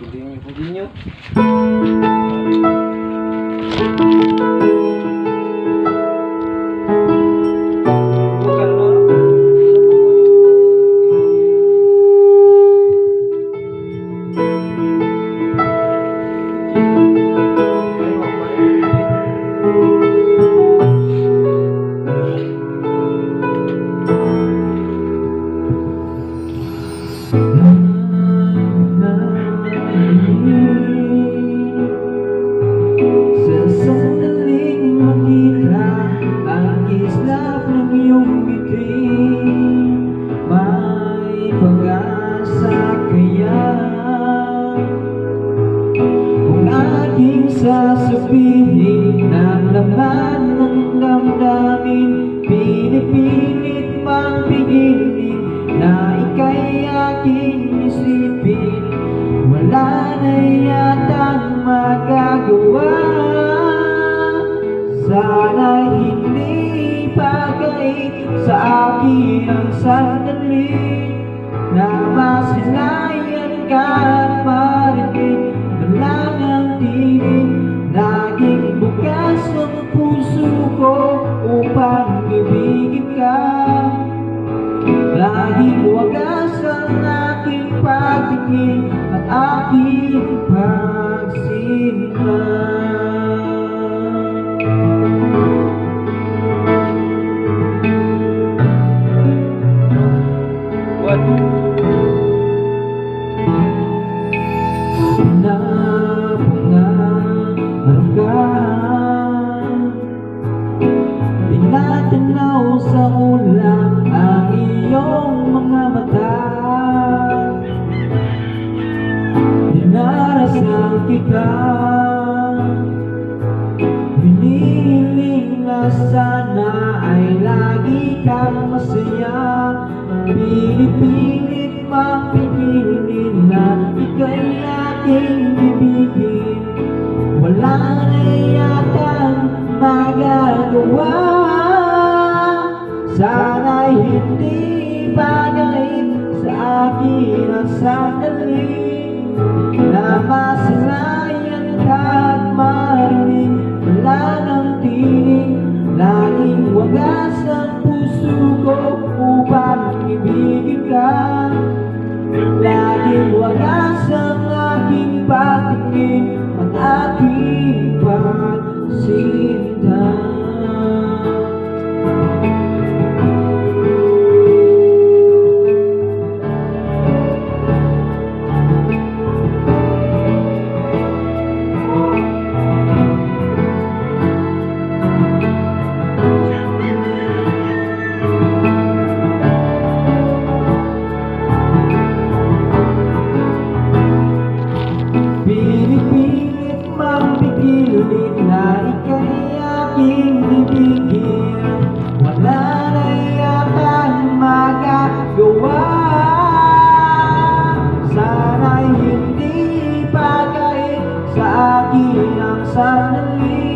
Continue. Sa sandaling makita ang kislap ng iyong ngiti, may pag-asa kaya kung aking sasabihin ang laman ng damdamin, pinipilit mang pigilin na ika'y aking isipin. Wala na yatang magagawa. Sana'y hindi pagay sa akin ang sandali na masilayan ka at marinig lang ang tinig. Laging bukas ang puso ko upang ibigin ka. Laging wagas ang aking pagtingin at aking pagsinta. What? Pinapangarap ka, tinatanaw sa ulan ang iyong mga mata. Dinarasal kita, hinihiling na sana ay lagi kang masaya. Pinipilit mapigilin na ika'y aking ibigin. Wala na yatang magagawa. Sana'y hindi bagay sa akin ang sandali na masilayan ka at marinig lang ang tinig. Laging wagas ang puso ko upang ibigin ka. Laging wagas ang aking patingin at aking pagsinta. Pinipilit mapigilin na ika'y aking ibigin. Wala na yatang magagawa. Sana'y hindi bagay sa akin ang sandali